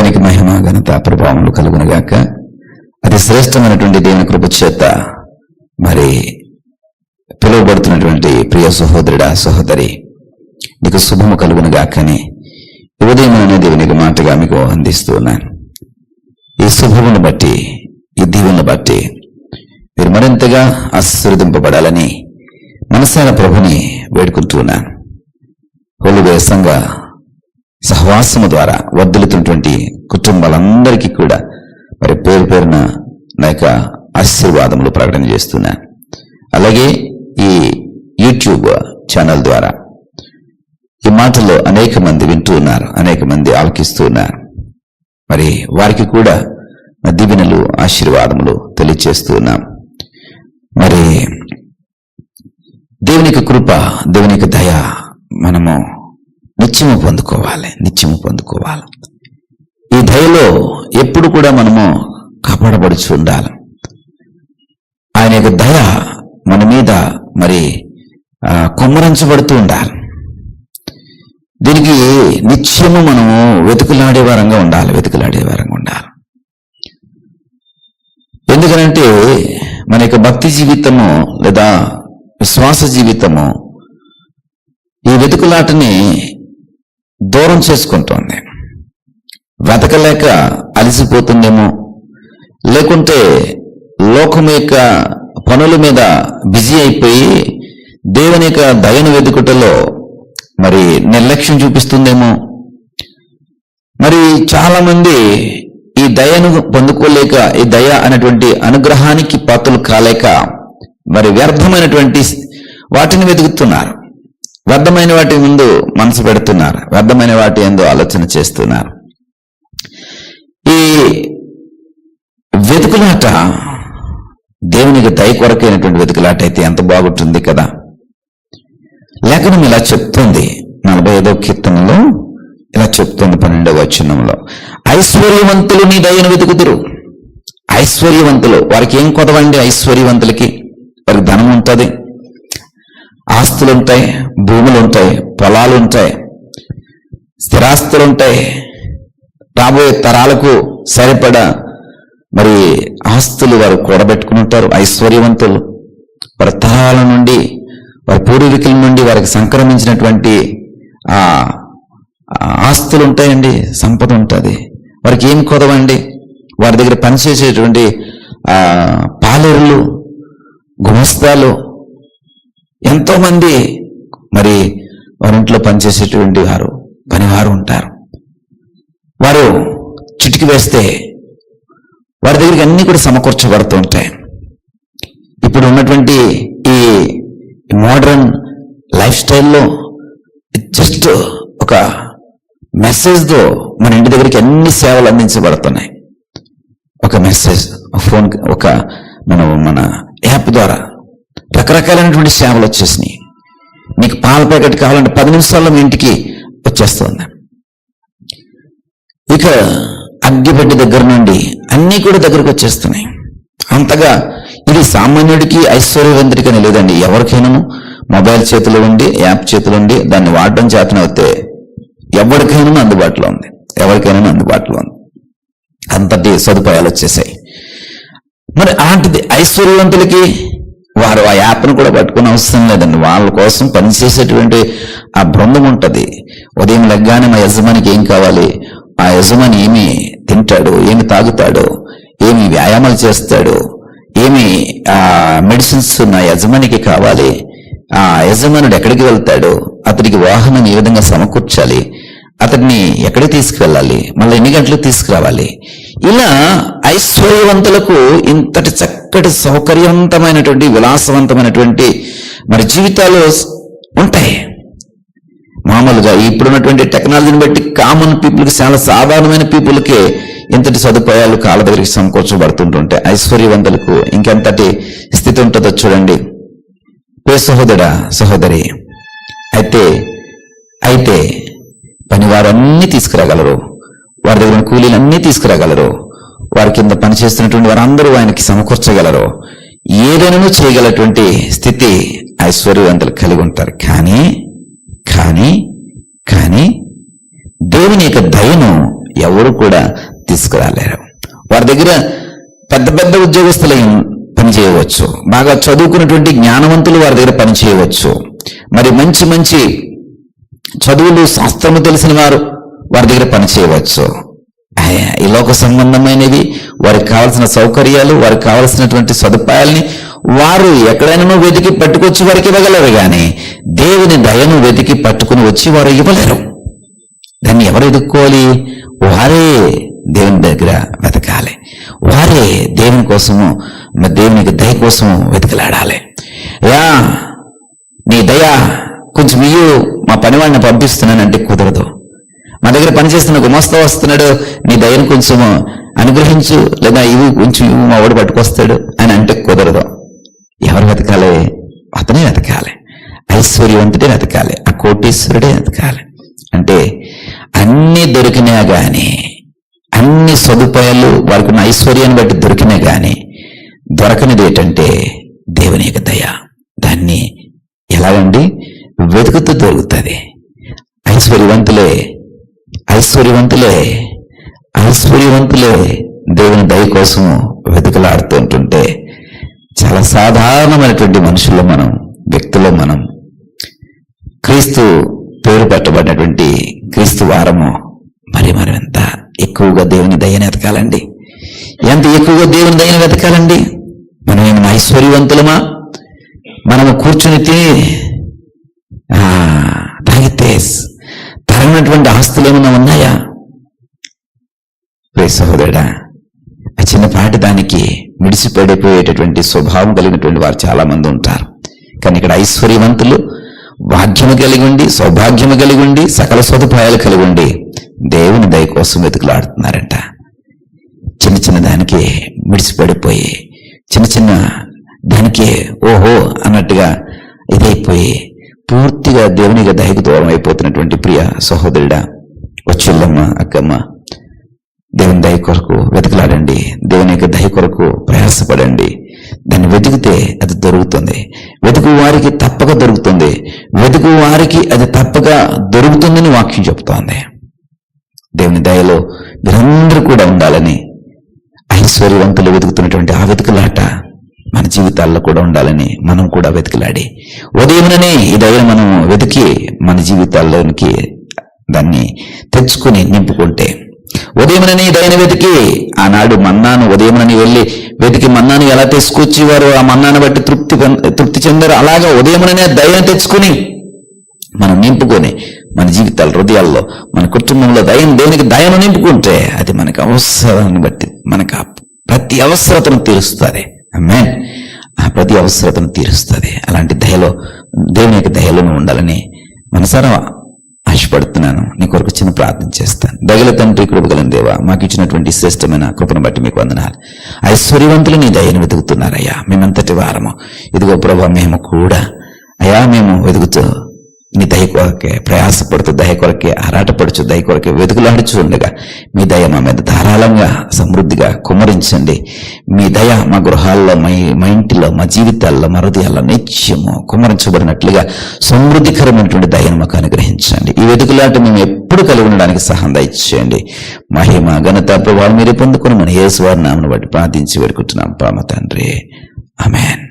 దేవునికి మహిమ ఘనత ప్రభావములు కలుగునుగాక. అతి శ్రేష్టమైనటువంటి దేవుని కృప చేత మరి పిలువబడుతున్నటువంటి ప్రియ సహోదరుడా సహోదరి, నీకు శుభము కలుగునుగాకని ఉదయం అనే దేవునికి మాటగా మీకు అందిస్తూ ఉన్నాను. ఈ శుభమును బట్టి, ఈ దీవెనను బట్టి మీరు మరింతగా ఆశీర్వదింపబడాలని మనసారా ప్రభుని వేడుకుంటూ ఉన్నాను. హోలీవే సంఘ సహవాసము ద్వారా వర్ధిల్లుతున్నటువంటి కుటుంబాలందరికీ కూడా మరి పేరు పేరున నా యొక్క ఆశీర్వాదములు ప్రకటన చేస్తున్నాను. అలాగే ఈ యూట్యూబ్ ఛానల్ ద్వారా ఈ మాటల్లో అనేక మంది వింటూ ఉన్నారు, అనేక మంది ఆలకిస్తూ ఉన్నారు. మరి వారికి కూడా దీవెనలు ఆశీర్వాదములు తెలియజేస్తూ ఉన్నాం. మరి దేవునికి కృప, దేవునికి దయ మనము నిత్యము పొందుకోవాలి. ఈ దయలో ఎప్పుడు కూడా మనము కాపాడబడుచు ఉండాలి. ఆయన యొక్క దయ మన మీద మరి కొమ్మరించబడుతూ ఉండాలి. దీనికి నిత్యము మనము వెతుకులాడే వారంగా ఉండాలి. ఎందుకనంటే మన యొక్క భక్తి జీవితము లేదా విశ్వాస జీవితము ఈ వెతుకులాటని దూరం చేసుకుంటోంది. వెతకలేక అలసిపోతుందేమో, లేకుంటే లోకం యొక్క పనుల మీద బిజీ అయిపోయి దేవుని యొక్క దయను వెతుకుటలో మరి నిర్లక్ష్యం చూపిస్తుందేమో. మరి చాలా మంది ఈ దయను పొందుకోలేక, ఈ దయ అనేటువంటి అనుగ్రహానికి పాత్రలు కాలేక మరి వ్యర్థమైనటువంటి వాటిని వెతుకుతున్నారు. వ్యర్థమైన వాటి ముందు మనసు పెడుతున్నారు, వ్యర్థమైన వాటి యందు ఆలోచన చేస్తున్నారు. ఈ వెతుకులాట దేవునికి దయ కొరకైనటువంటి వెతుకులాట అయితే ఎంత బాగుంటుంది కదా. లేఖనం ఇలా చెప్తుంది, 45వ కీర్తనలో ఇలా చెప్తుంది, 12వ వచనంలో, ఐశ్వర్యవంతులు నీ దయను వెతుకుదురు. ఐశ్వర్యవంతులు, వారికి ఏం కొదవండి? ఐశ్వర్యవంతులకి వారికి ధనం ఉంటుంది, ఆస్తులు ఉంటాయి, భూములు ఉంటాయి, పొలాలు ఉంటాయి, స్థిరాస్తులు ఉంటాయి, రాబోయే తరాలకు సరిపడా మరి ఆస్తులు వారు కూడబెట్టుకుని ఉంటారు. ఐశ్వర్యవంతులు వారి తరాల నుండి, వారి పూర్వీకుల నుండి వారికి సంక్రమించినటువంటి ఆస్తులు ఉంటాయండి, సంపద ఉంటుంది. వారికి ఏం కొదవండి? వారి దగ్గర పనిచేసేటువంటి పాలేరులు, గుమస్తాలు, ఎంతో మంది మరి వారి ఇంట్లో పనిచేసేటువంటి పనివారు ఉంటారు. వారు చిటికి వేస్తే వారి దగ్గరికి అన్ని కూడా సమకూర్చబడుతూ ఉంటాయి. ఇప్పుడు ఉన్నటువంటి ఈ మోడర్న్ లైఫ్ స్టైల్లో జస్ట్ ఒక మెసేజ్తో మన ఇంటి దగ్గరికి అన్ని సేవలు అందించబడుతున్నాయి. ఒక మెసేజ్, ఫోన్, మన యాప్ ద్వారా రకరకాలైనటువంటి సేవలు వచ్చేసినాయి. నీకు పాల ప్యాకెట్ కావాలంటే 10 నిమిషాల్లో మీ ఇంటికి వచ్చేస్తుంది. ఇక అగ్గిపెట్టి దగ్గర నుండి అన్నీ కూడా దగ్గరకు వచ్చేస్తున్నాయి. అంతగా ఇది సామాన్యుడికి ఐశ్వర్యవంతుడికి అని లేదండి, ఎవరికైనాను మొబైల్ చేతిలో ఉండి, యాప్ చేతిలో ఉండి దాన్ని వాడడం చేతనవుతే ఎవరికైనా అందుబాటులో ఉంది. అంతటి సదుపాయాలు వచ్చేసాయి. మరి అలాంటిది ఐశ్వర్యవంతులకి వారు ఆ యాప్ను కూడా పట్టుకునే అవసరం లేదండి. వాళ్ళ కోసం పనిచేసేటువంటి ఆ బృందం ఉంటుంది. ఉదయం లెగ్గానే మా యజమానికి ఏం కావాలి, ఆ యజమాని ఏమి తింటాడు, ఏమి తాగుతాడు, ఏమి వ్యాయామాలు చేస్తాడు, ఏమి మెడిసిన్స్ నా యజమానికి కావాలి, ఆ యజమానుడు ఎక్కడికి వెళ్తాడు, అతడికి వాహనం ఏ విధంగా సమకూర్చాలి, అతడిని ఎక్కడికి తీసుకువెళ్ళాలి, మళ్ళీ ఎన్ని గంటలకు తీసుకురావాలి, ఇలా ఐశ్వర్యవంతులకు ఇంతటి చక్కటి సౌకర్యవంతమైనటువంటి విలాసవంతమైనటువంటి మరి జీవితాలు ఉంటాయి. మామూలుగా ఇప్పుడున్నటువంటి టెక్నాలజీని బట్టి కామన్ పీపుల్కి, చాలా సాధారణమైన పీపుల్కే ఇంతటి సదుపాయాలు కాళ్ళ దగ్గరికి సమకూర్చబడుతుంటుంటాయి. ఐశ్వర్యవంతులకు ఇంకెంతటి స్థితి ఉంటుందో చూడండి. ప్రియ సహోదరా సహోదరి, అయితే పనివారు అన్నీ తీసుకురాగలరు, వారి దగ్గర కూలీలు అన్నీ తీసుకురాగలరు, వారి కింద పనిచేస్తున్నటువంటి వారందరూ ఆయనకి సమకూర్చగలరు, ఏదైనా చేయగలటువంటి స్థితి ఐశ్వర్యవంతులు కలిగి ఉంటారు. కానీ దేవుని యొక్క దయను ఎవరు ఎవరు కూడా తీసుకురాలేరు. వారి దగ్గర పెద్ద పెద్ద ఉద్యోగస్తులు పనిచేయవచ్చు, బాగా చదువుకున్నటువంటి జ్ఞానవంతులు వారి దగ్గర పనిచేయవచ్చు, మరి మంచి మంచి చదువులు శాస్త్రము తెలిసిన వారు వారి దగ్గర పనిచేయవచ్చు. ఈ లోక సంబంధమైనవి, వారికి కావాల్సిన సౌకర్యాలు, వారికి కావలసినటువంటి సదుపాయాలని వారు ఎక్కడైనా వెతికి పట్టుకొచ్చి వారికి ఇవ్వగలరు, కానీ దేవుని దయను వెతికి పట్టుకుని వచ్చి వారు ఇవ్వలేరు. దాన్ని ఎవరు ఎదుక్కోవాలి? వారే దేవుని దగ్గర వెతకాలి, వారే దేవుని కోసము, దేవునికి దయ కోసము వెతకలాడాలి. నీ దయ కొంచెం ఇయ్యు, మా పనివాడిని పంపిస్తున్నానంటే కుదరదు. మా దగ్గర పనిచేస్తున్న గుమస్తా వస్తున్నాడు, నీ దయను కొంచెము అనుగ్రహించు, లేదా ఇవి కొంచెం ఇవి మా వాడు పట్టుకొస్తాడు అని అంటే కుదరదు. ఎవరు వెతకాలి? అతనే వెతకాలి. ఐశ్వర్యవంతుడే వెతకాలి, ఆ కోటీశ్వరుడే వెతకాలి. అంటే అన్ని దొరికినా గాని, అన్ని సదుపాయాలు వారికి ఉన్న ఐశ్వర్యాన్ని బట్టి దొరికినా గాని దొరకనిది ఏంటంటే దేవుని యొక్క దయ. దాన్ని ఎలాగండి? వెతుకుతూ దొరుకుతుంది. ఐశ్వర్యవంతులే ఐశ్వర్యవంతులే ఐశ్వర్యవంతులే దేవుని దయ కోసం వెతుకలాడుతూ ఉంటుంటే, చాలా సాధారణమైనటువంటి మనుషుల్లో మనం, వ్యక్తుల్లో మనం, క్రీస్తు పేరు పెట్టబడినటువంటి క్రీస్తు వారము మరి ఎంత ఎక్కువగా దేవుని దయని వెతకాలండి. ఎంత ఎక్కువగా దేవుని దయని వెతకాలండి. మనం ఏమైనా ఐశ్వర్యవంతులమా? మనము కూర్చుని తిని తాగితే తరగినటువంటి ఆస్తులు ఏమైనా ఉన్నాయా? సహోదరుడా, ఆ చిన్నపాటి దానికి మిడిసిపడిపోయేటటువంటి స్వభావం కలిగినటువంటి వారు చాలా మంది ఉంటారు. కానీ ఇక్కడ ఐశ్వర్యవంతులు భాగ్యము కలిగి ఉండి, సౌభాగ్యము కలిగి ఉండి, సకల సదుపాయాలు కలిగి ఉండి దేవుని దయ కోసం వెతుకులాడుతున్నారంట. చిన్న చిన్న దానికి మిడిసిపడిపోయి, చిన్న చిన్న దానికే ఓహో అన్నట్టుగా ఇదైపోయి పూర్తిగా దేవునికి దయకు దూరం అయిపోతున్నటువంటి ప్రియ సహోదరుడా, వచ్చుల్లమ్మ, అక్కమ్మ, దేవుని దయ కొరకు వెతకలాడండి. దేవుని యొక్క దయ కొరకు ప్రయాసపడండి. దాన్ని వెతికితే అది దొరుకుతుంది. వెతుకు వారికి తప్పక దొరుకుతుంది. వెతుకు వారికి అది తప్పక దొరుకుతుందని వాక్యం చెప్తోంది. దేవుని దయలో మీరందరూ కూడా ఉండాలని, ఐశ్వర్యవంతులు వెతుకుతున్నటువంటి ఆ వెతుకులాట మన జీవితాల్లో కూడా ఉండాలని మనం కూడా వెతికిలాడి ఉదయముననే ఈ దయను మనం వెతికి మన జీవితాల్లోనికి దాన్ని తెచ్చుకుని నింపుకుంటే, ఉదయమునని దయను వెతికి ఆనాడు మన్నాను ఉదయమునని వెళ్ళి వెతికి మన్నాను ఎలా తీసుకొచ్చి వారు ఆ మన్నాను బట్టి తృప్తి చెందారు, అలాగా ఉదయముననే దయను తెచ్చుకుని మనం నింపుకొని మన జీవితాల హృదయాల్లో, మన కుటుంబంలో దేవునికి దయను నింపుకుంటే అది మనకు అవసరాన్ని బట్టి మనకు ప్రతి అవసరతను తీరుస్తుంది. ఆమేన్. ఆ ప్రతి అవసరతను తీరుస్తుంది. అలాంటి దయలో, దేవుని యొక్క దయలోనూ ఉండాలని మనసారా ఆశపడుతున్నాను. నీ కొరకు చిన్న ప్రార్థన చేస్తాను. దయగల తండ్రి, కృపగల దేవా, మాకు ఇచ్చినటువంటి శ్రేష్టమైన కృపను బట్టి మీకు వందనాలు. ఐశ్వర్యవంతులు నీ దయను వెతుకుతున్నారయ్యా. మేమంతటి వారము. ఇదిగో ప్రభా, మేము కూడా అయ్యా, మేము వెతుకుతూ నీ దయ కొరకే ప్రయాసపడుతూ, దయ కొరకే ఆరాటపడుచు, దయ కొరకే వెతుకులాడుచు ఉండగా మీ దయ మా మీద ధారాళంగా సమృద్ధిగా కుమ్మరించండి. మీ దయ మా గృహాల్లో, మా ఇంటిలో, మా జీవితాల్లో, మా హృదయాల్లో నిత్యము కుమ్మరించబడినట్లుగా సమృద్ధికరమైనటువంటి దయను మాకు అనుగ్రహించండి. ఈ వెతుకులాట మేము ఎప్పుడు కలిగి ఉండడానికి సహాయం దయచేయండి. మహిమ ఘనత ప్రభావం మీరే పొందుకుని మన యేసు వారి నామమును బట్టి ప్రార్థించి వేడుకుంటున్నాం పరమ తండ్రి. ఆమేన్.